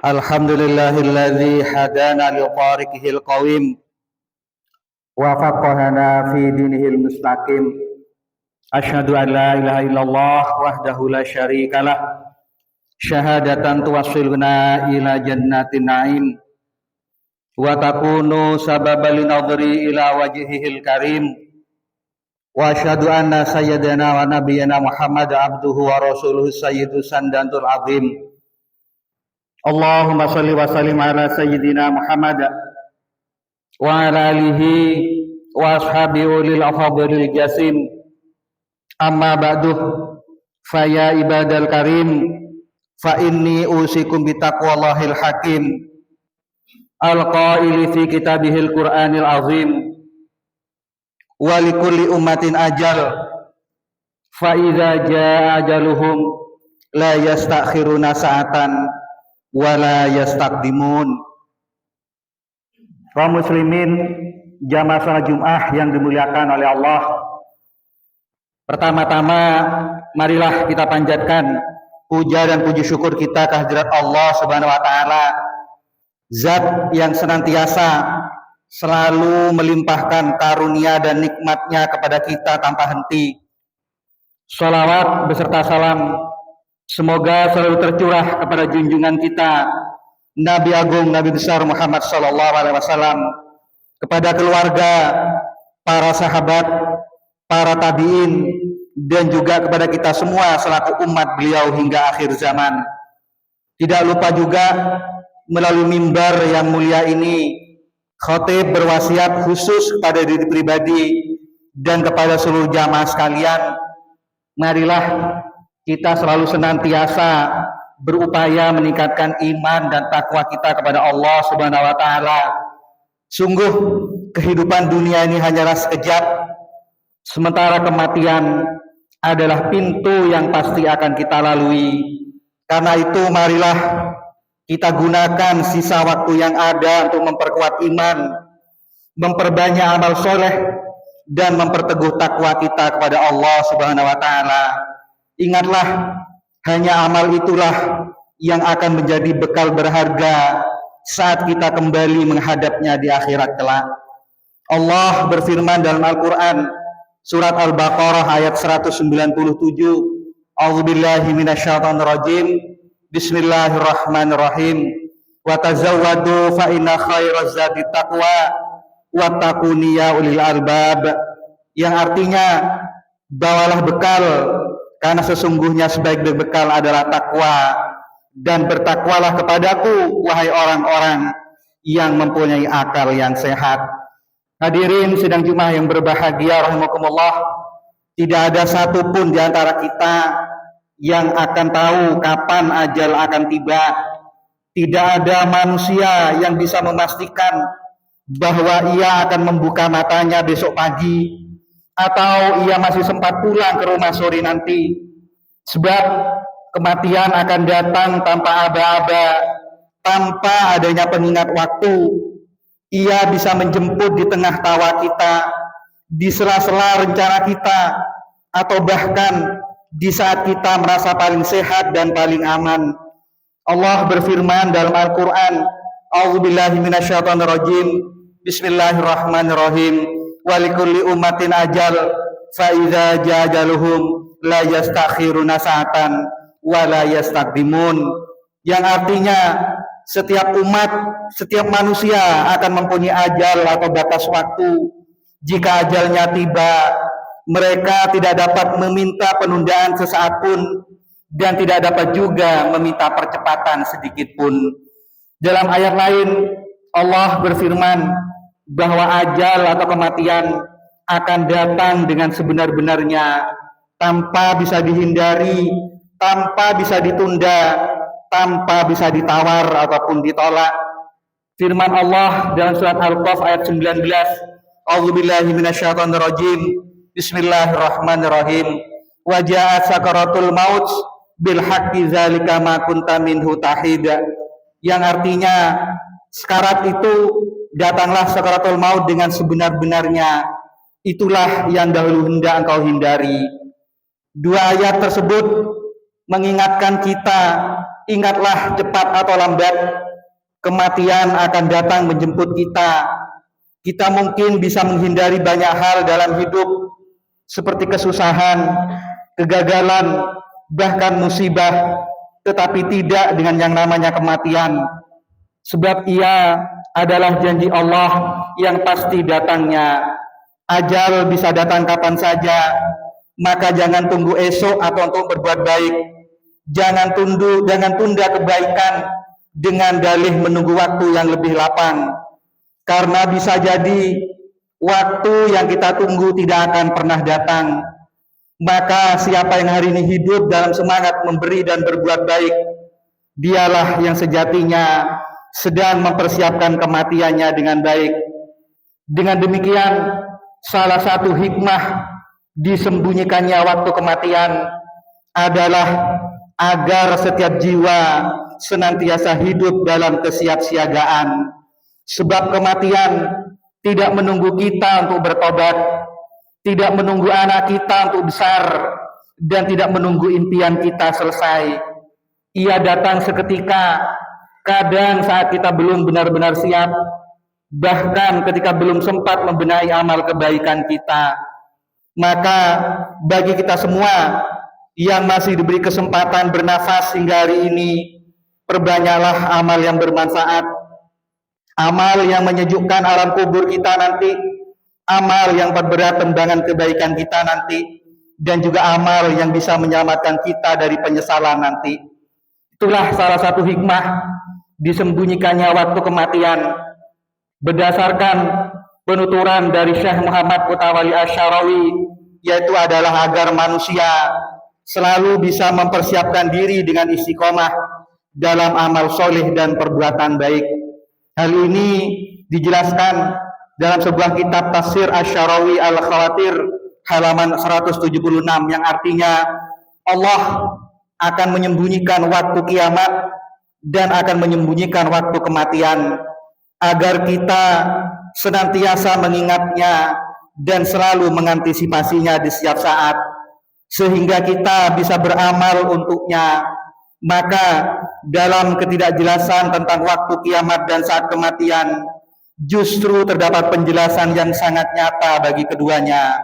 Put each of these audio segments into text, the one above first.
Alhamdulillahilladzi hadana li tariqihil qawim wa faqahana fi dinihil mustaqim. Asyhadu an la ilaha illallah wahdahu la syarikalah syahadatan tuwassiluna ila jannatin na'im wa takunu sababan linadhri ila wajhihil karim. Wa asyhadu anna sayyidana wa nabiyyana Muhammad abduhu wa rasuluhu sayyidus sandantul azim. Allahumma salli wa sallim ala sayyidina Muhammad wa ala alihi wa ashabi ulil afadhilil jasim. Amma ba'du, fa ya ibadal karim, fa inni usikum bitaqwallahil hakim al-qaili fi kitabihil Qur'anil azim wa likulli ummatin ajal fa idza jaa ajaluhum la yastakhiruna sa'atan wala yastaqdimun. Kaum muslimin jamaah salat Jumat yang dimuliakan oleh Allah, pertama-tama marilah kita panjatkan puja dan puji syukur kita kehadirat Allah Subhanahu wa taala, zat yang senantiasa selalu melimpahkan karunia dan nikmatnya kepada kita tanpa henti. Shalawat beserta salam semoga selalu tercurah kepada junjungan kita Nabi Agung, Nabi besar Muhammad sallallahu alaihi wasallam, kepada keluarga, para sahabat, para tabi'in, dan juga kepada kita semua selaku umat beliau hingga akhir zaman. Tidak lupa juga melalui mimbar yang mulia ini khatib berwasiat khusus kepada diri pribadi dan kepada seluruh jamaah sekalian, marilah kita selalu senantiasa berupaya meningkatkan iman dan takwa kita kepada Allah Subhanahu wa taala. Sungguh kehidupan dunia ini hanyalah sekejap, sementara kematian adalah pintu yang pasti akan kita lalui. Karena itu marilah kita gunakan sisa waktu yang ada untuk memperkuat iman, memperbanyak amal soleh, dan memperteguh takwa kita kepada Allah Subhanahu wa taala. Ingatlah, hanya amal itulah yang akan menjadi bekal berharga saat kita kembali menghadapnya di akhirat kelak. Allah berfirman dalam Al-Quran, surat Al-Baqarah ayat 197, A'udzubillahi minasyaitonirrajim, Bismillahirrahmanirrahim, wa tazawwadu fa inna khairaz zadi taqwa wattaquni ya ulil albab, yang artinya bawalah bekal, karena sesungguhnya sebaik-baik bekal adalah takwa, dan bertakwalah kepadaku wahai orang-orang yang mempunyai akal yang sehat. Hadirin sidang Jumat yang berbahagia rahimakumullah, tidak ada satupun di antara kita yang akan tahu kapan ajal akan tiba. Tidak ada manusia yang bisa memastikan bahwa ia akan membuka matanya besok pagi atau ia masih sempat pulang ke rumah sore nanti. Sebab kematian akan datang tanpa aba-aba, tanpa adanya pengingat waktu. Ia bisa menjemput di tengah tawa kita, di sela-sela rencana kita, atau bahkan di saat kita merasa paling sehat dan paling aman. Allah berfirman dalam Al-Quran, A'udzubillahi minasyaitonirrajim, Bismillahirrahmanirrahim, walikulli ummatin ajal fa idza jajaluhum la yastakhiruna sa'atan wa la yastaqdimun, yang artinya setiap umat, setiap manusia akan mempunyai ajal atau batas waktu. Jika ajalnya tiba, mereka tidak dapat meminta penundaan sesaat pun, dan tidak dapat juga meminta percepatan sedikit pun. Dalam ayat lain Allah berfirman bahwa ajal atau kematian akan datang dengan sebenar-benarnya, tanpa bisa dihindari, tanpa bisa ditunda, tanpa bisa ditawar ataupun ditolak. Firman Allah dalam surat Al-Qaf ayat 19, A'udzubillahi minasyaitonirrajim, Bismillahirrahmanirrahim, wa ja'at sakaratul maut bil haqqi dzalika ma kunta minhu tahida, yang artinya sekarat itu datanglah sakaratul maut dengan sebenar-benarnya, itulah yang dahulu hendak engkau hindari. Dua ayat tersebut mengingatkan kita ingatlah cepat atau lambat kematian akan datang menjemput kita. Kita mungkin bisa menghindari banyak hal dalam hidup seperti kesusahan, kegagalan, bahkan musibah, tetapi tidak dengan yang namanya kematian. Sebab ia adalah janji Allah yang pasti datangnya. Ajal bisa datang kapan saja, maka jangan tunggu esok atau untuk berbuat baik. Jangan tunda kebaikan dengan dalih menunggu waktu yang lebih lapang. Karena bisa jadi waktu yang kita tunggu tidak akan pernah datang. Maka siapa yang hari ini hidup dalam semangat memberi dan berbuat baik, dialah yang sejatinya sedang mempersiapkan kematiannya dengan baik. Dengan demikian, salah satu hikmah disembunyikannya waktu kematian adalah agar setiap jiwa senantiasa hidup dalam kesiapsiagaan. Sebab kematian tidak menunggu kita untuk bertobat, tidak menunggu anak kita untuk besar, dan tidak menunggu impian kita selesai. Ia datang seketika, kadang saat kita belum benar-benar siap, bahkan ketika belum sempat membenahi amal kebaikan kita. Maka bagi kita semua yang masih diberi kesempatan bernafas hingga hari ini, perbanyaklah amal yang bermanfaat, amal yang menyejukkan alam kubur kita nanti, amal yang berberat timbangan kebaikan kita nanti, dan juga amal yang bisa menyelamatkan kita dari penyesalan nanti. Itulah salah satu hikmah disembunyikannya waktu kematian. Berdasarkan penuturan dari Syekh Muhammad Mutawalli Asy-Syarawi, yaitu adalah agar manusia selalu bisa mempersiapkan diri dengan istiqomah dalam amal soleh dan perbuatan baik. Hal ini dijelaskan dalam sebuah kitab Tafsir Asy-Syarawi Al-Khawatir halaman 176, yang artinya Allah akan menyembunyikan waktu kiamat dan akan menyembunyikan waktu kematian agar kita senantiasa mengingatnya dan selalu mengantisipasinya di setiap saat, sehingga kita bisa beramal untuknya. Maka dalam ketidakjelasan tentang waktu kiamat dan saat kematian, justru terdapat penjelasan yang sangat nyata bagi keduanya,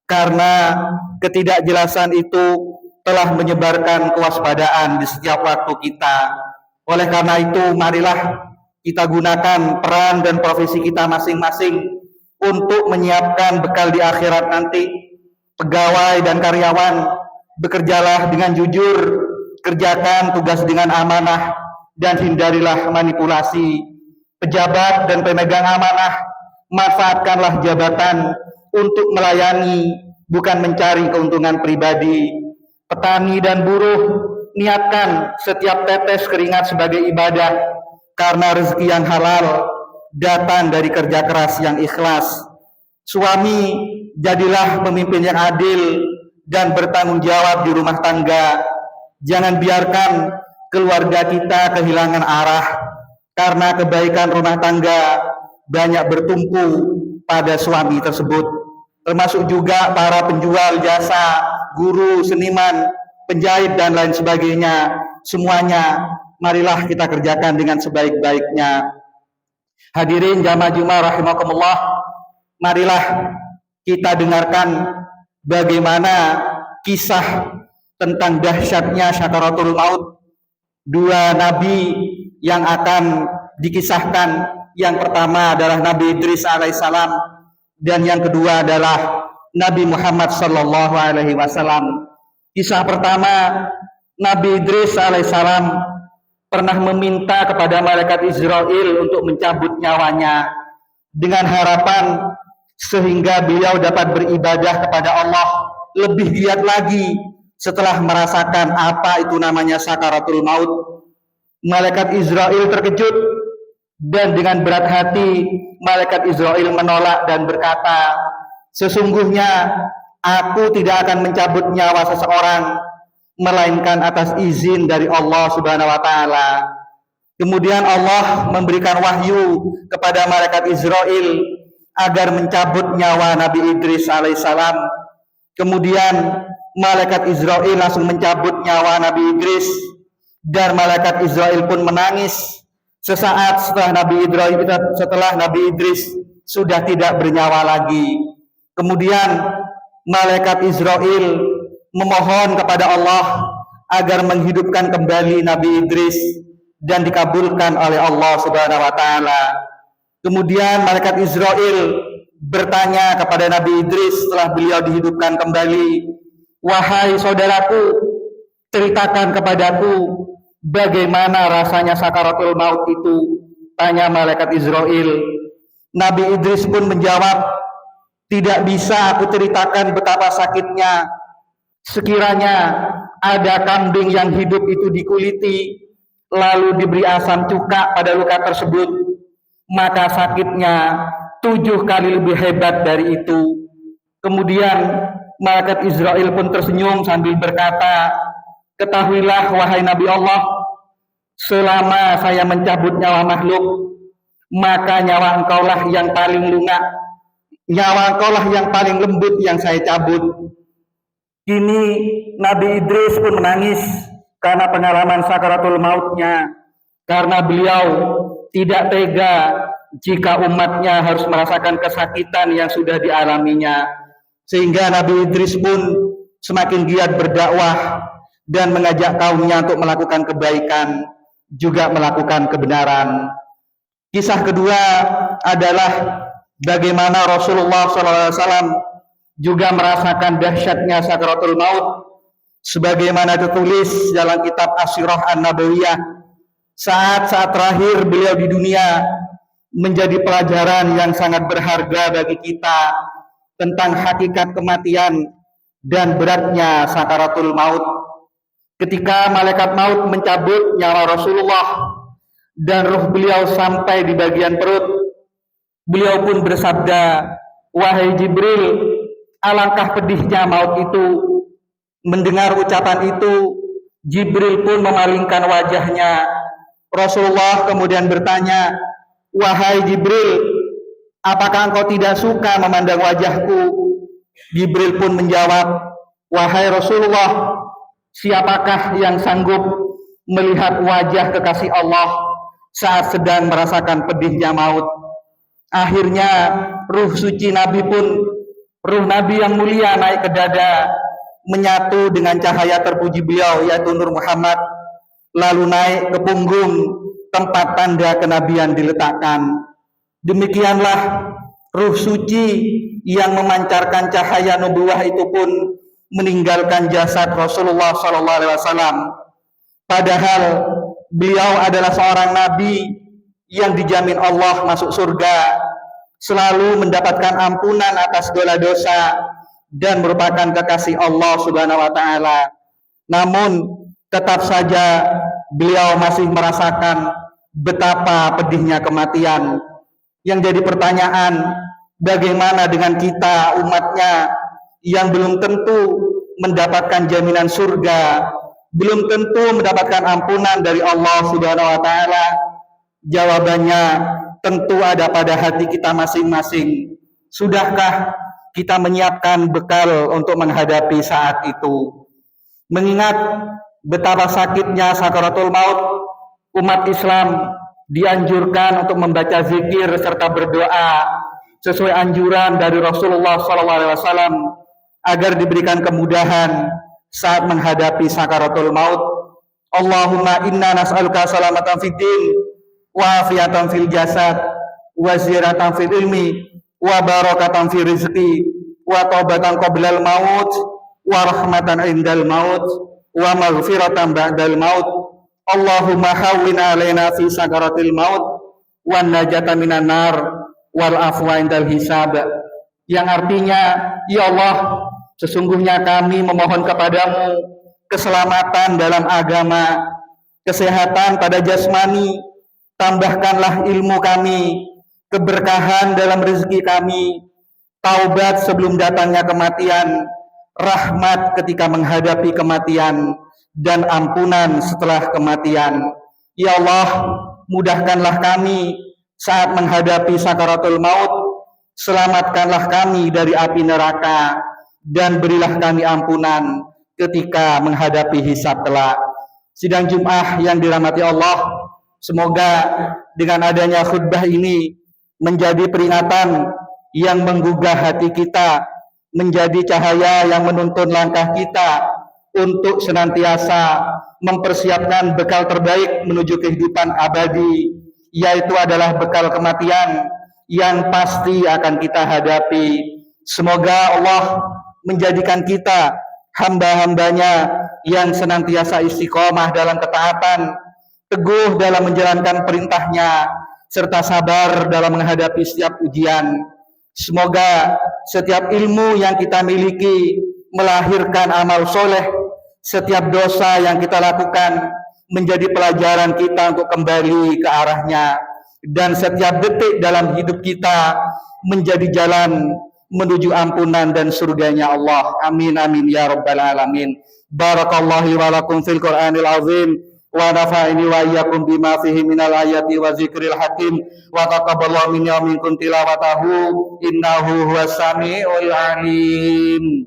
karena ketidakjelasan itu telah menyebarkan kewaspadaan di setiap waktu kita. Oleh karena itu, marilah kita gunakan peran dan profesi kita masing-masing untuk menyiapkan bekal di akhirat nanti. Pegawai dan karyawan, bekerjalah dengan jujur, kerjakan tugas dengan amanah, dan hindarilah manipulasi. Pejabat dan pemegang amanah, manfaatkanlah jabatan untuk melayani, bukan mencari keuntungan pribadi. Petani dan buruh, niatkan setiap tetes keringat sebagai ibadah, karena rezeki yang halal datang dari kerja keras yang ikhlas. Suami, jadilah pemimpin yang adil dan bertanggung jawab di rumah tangga. Jangan biarkan keluarga kita kehilangan arah, karena kebaikan rumah tangga banyak bertumpu pada suami tersebut. Termasuk juga para penjual jasa, guru, seniman, penjahit, dan lain sebagainya. Semuanya marilah kita kerjakan dengan sebaik-baiknya. Hadirin jamaah Jumat rahimakumullah, marilah kita dengarkan bagaimana kisah tentang dahsyatnya syakaratul maut dua nabi yang akan dikisahkan. Yang pertama adalah Nabi Idris alaihissalam, dan yang kedua adalah Nabi Muhammad sallallahu alaihi wasallam. Kisah pertama, Nabi Idris alaihissalam pernah meminta kepada malaikat Israel untuk mencabut nyawanya dengan harapan sehingga beliau dapat beribadah kepada Allah lebih giat lagi setelah merasakan apa itu namanya sakaratul maut. Malaikat Israel terkejut dan dengan berat hati malaikat Israel menolak dan berkata, sesungguhnya aku tidak akan mencabut nyawa seseorang melainkan atas izin dari Allah Subhanahu wa taala. Kemudian Allah memberikan wahyu kepada malaikat Israel agar mencabut nyawa Nabi Idris alaihissalam. Kemudian malaikat Israel langsung mencabut nyawa Nabi Idris. dan malaikat Israel pun menangis sesaat setelah Nabi Idris sudah tidak bernyawa lagi. Kemudian malaikat Israel memohon kepada Allah agar menghidupkan kembali Nabi Idris dan dikabulkan oleh Allah Subhanahu wa taala. Kemudian malaikat Israel bertanya kepada Nabi Idris setelah beliau dihidupkan kembali, "Wahai saudaraku, ceritakan kepadaku bagaimana rasanya sakaratul maut itu?" tanya malaikat Israel. Nabi Idris pun menjawab, "Tidak bisa aku ceritakan betapa sakitnya. Sekiranya ada kambing yang hidup itu dikuliti, lalu diberi asam cuka pada luka tersebut, maka sakitnya 7 kali lebih hebat dari itu." Kemudian malaikat Israel pun tersenyum sambil berkata, "Ketahuilah wahai Nabi Allah, selama saya mencabut nyawa makhluk, maka nyawa engkaulah yang paling lunak, nyawa engkaulah yang paling lembut yang saya cabut." Kini Nabi Idris pun menangis karena pengalaman sakaratul mautnya, karena beliau tidak tega jika umatnya harus merasakan kesakitan yang sudah dialaminya. Sehingga Nabi Idris pun semakin giat berdakwah dan mengajak kaumnya untuk melakukan kebaikan, juga melakukan kebenaran. Kisah kedua adalah bagaimana Rasulullah SAW juga merasakan dahsyatnya sakaratul maut, sebagaimana tertulis dalam kitab As-Sirah An-Nabawiyah. Saat-saat terakhir beliau di dunia menjadi pelajaran yang sangat berharga bagi kita tentang hakikat kematian dan beratnya sakaratul maut. Ketika malaikat maut mencabut nyawa Rasulullah dan ruh beliau sampai di bagian perut, beliau pun bersabda, "Wahai Jibril, alangkah pedihnya maut itu." Mendengar ucapan itu, Jibril pun memalingkan wajahnya. Rasulullah kemudian bertanya, "Wahai Jibril, apakah engkau tidak suka memandang wajahku?" Jibril pun menjawab, "Wahai Rasulullah, siapakah yang sanggup melihat wajah kekasih Allah saat sedang merasakan pedihnya maut?" Akhirnya ruh suci Nabi pun, ruh Nabi yang mulia naik ke dada, menyatu dengan cahaya terpuji beliau yaitu Nur Muhammad, lalu naik ke punggung tempat tanda kenabian diletakkan. Demikianlah ruh suci yang memancarkan cahaya nubuwah itu pun meninggalkan jasad Rasulullah SAW. Padahal beliau adalah seorang nabi yang dijamin Allah masuk surga, selalu mendapatkan ampunan atas segala dosa, dan merupakan kekasih Allah Subhanahu wa taala. Namun tetap saja beliau masih merasakan betapa pedihnya kematian. Yang jadi pertanyaan, bagaimana dengan kita umatnya yang belum tentu mendapatkan jaminan surga, belum tentu mendapatkan ampunan dari Allah Subhanahu wa taala? Jawabannya tentu ada pada hati kita masing-masing. Sudahkah kita menyiapkan bekal untuk menghadapi saat itu? Mengingat betapa sakitnya sakaratul maut, umat Islam dianjurkan untuk membaca zikir serta berdoa sesuai anjuran dari Rasulullah SAW agar diberikan kemudahan saat menghadapi sakaratul maut. Allahumma inna nas'aluka salamatan fid din wa afiatan fil jasad wa ziyaratan fil ilmi wa barakatan fi rizqi wa taubatan qoblal maut wa rahmatan indal maut wa maghfiratan ba'dal maut. Allahumma hawwin alaina fi sakaratil maut wa najatan minan nar wal afwa indal hisab. Yang artinya, ya Allah, sesungguhnya kami memohon kepadamu keselamatan dalam agama, kesehatan pada jasmani, tambahkanlah ilmu kami, keberkahan dalam rezeki kami, taubat sebelum datangnya kematian, rahmat ketika menghadapi kematian, dan ampunan setelah kematian. Ya Allah, mudahkanlah kami saat menghadapi sakaratul maut, selamatkanlah kami dari api neraka, dan berilah kami ampunan ketika menghadapi hisab kelak. sidang Jum'ah yang dirahmati Allah, semoga dengan adanya khutbah ini menjadi peringatan yang menggugah hati kita, menjadi cahaya yang menuntun langkah kita untuk senantiasa mempersiapkan bekal terbaik menuju kehidupan abadi, yaitu adalah bekal kematian yang pasti akan kita hadapi. Semoga Allah menjadikan kita hamba-hambanya yang senantiasa istiqomah dalam ketaatan, teguh dalam menjalankan perintahnya, serta sabar dalam menghadapi setiap ujian. Semoga setiap ilmu yang kita miliki melahirkan amal soleh, setiap dosa yang kita lakukan menjadi pelajaran kita untuk kembali ke arahnya, dan setiap detik dalam hidup kita menjadi jalan menuju ampunan dan surganya Allah. Amin amin ya rabbal alamin. Barakallahu wa lakum fil Qur'anil azim wa nafa'ini wa iyyakum bima fihi minal ayati wa zikril hakim wa taqabbalallahu minni wa minkum tilawatahu innahu huwas samiul alim.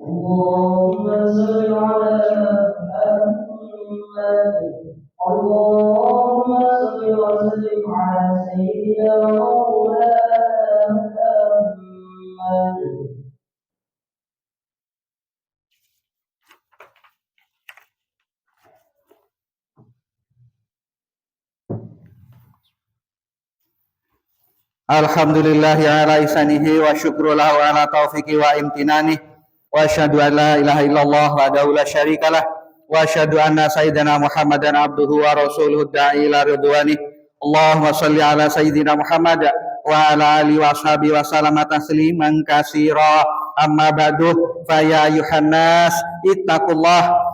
اللهم صل على محمد اللهم صل وسلم على سيدنا مولانا محمد. Alhamdulillahi ala ihsanihi wa syukru lahu ala taufiqi wa imtinani wa asyhadu an la ilaha illallah wahdahu la syarikalah wa asyhadu anna sayyidina Muhammadan abduhu wa rasuluhu da'i ila ridwani. Allahumma shalli ala sayyidina Muhammad wa ala alihi wa ashabihi wa sallama tasliman katsira. Amma ba'du, fa ya ayuhan nas ittaqullah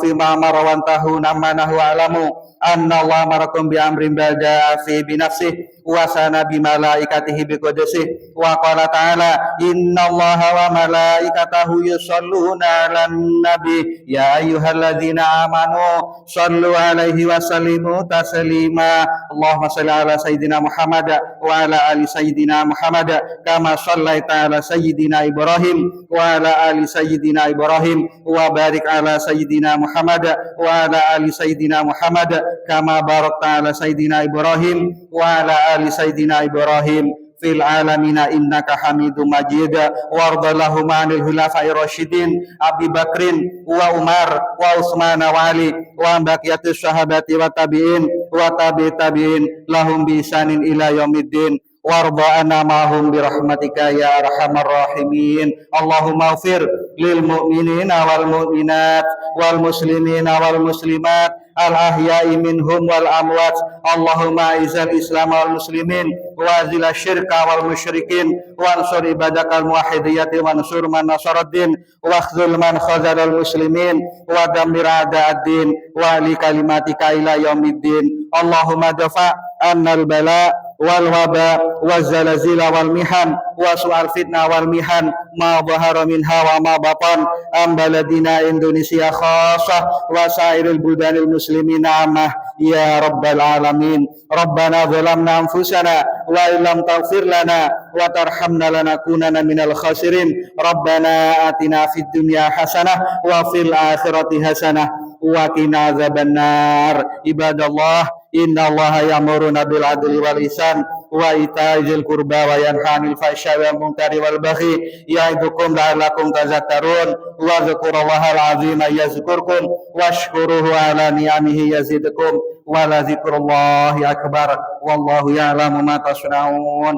fi ma amara wa antahu amma nahu alamu anna Allah amarakum bi amrin bada'a fi bi nafsihi wa sana bi malaikatihi bi qudsihi wa qala ta'ala innallaha wa malaikatahu yusholluna 'alan nabi ya ayyuhalladzina amanu shallu 'alaihi wa sallimu taslima. Allahumma shalli ala sayyidina Muhammad wa ala ali sayyidina Muhammad kama shallaita ala sayyidina Ibrahim wa ala ali sayyidina Ibrahim wa barik ala sayyidina Muhammad wa ala ali sayyidina Muhammad kama barakta ala sayyidina Ibrahim wa ala ali sayyidina Ibrahim fil alamina innaka hamidum majid. Warda lahum anil khulafa'ir rasyidin Abi Bakrin wa Umar wa Utsman wa Ali wa baqiyatus sahabati wa tabi'in wa tabi'in lahum bi ihsanin ila yaumiddin. Warda anna mahum birahmatika ya arhamar rahimin. Allahumma ighfir lil mu'minina wal mu'minat wal muslimina wal muslimat al ahya'i minhum wal amwat. Allahumma izal islam wal muslimin wa azil syirka wal musyrikin wa ansur ibadakal muwahhidiyati wa ansur man nasaraddin wa khzul man khazalal muslimin wa damir a'da'ad-din wa li kalimatika ila yaumiddin. Allahumma dafa' annal bala wal waba wal zalazila wal mihan wa su'al fitnah wal mihan ma dhahara minha wa ma batan am baladina Indonesia khassah wa sairil budanil muslimina ammah ya rabbal alamin. Rabbana zalamna anfusana wa illam taghfir lana wa tarhamna lanakunanna minal khasirin. Rabbana atina fid dunya hasanah wa fil akhirati hasanah wa qina adzabannar. Ibadallah innallaha ya'muruna bil adli wal ihsan wa ita'i dzil qurba wa yanha 'anil fahsya'i wal munkari wal baghi ya'idukum la'allakum tadhakkarun. Wa dzkurullahal 'azima yazkurkum washkuruhu 'ala ni'amihi yazidkum wa la dzikrullahi akbar wallahu ya'lamu ma tasna'un.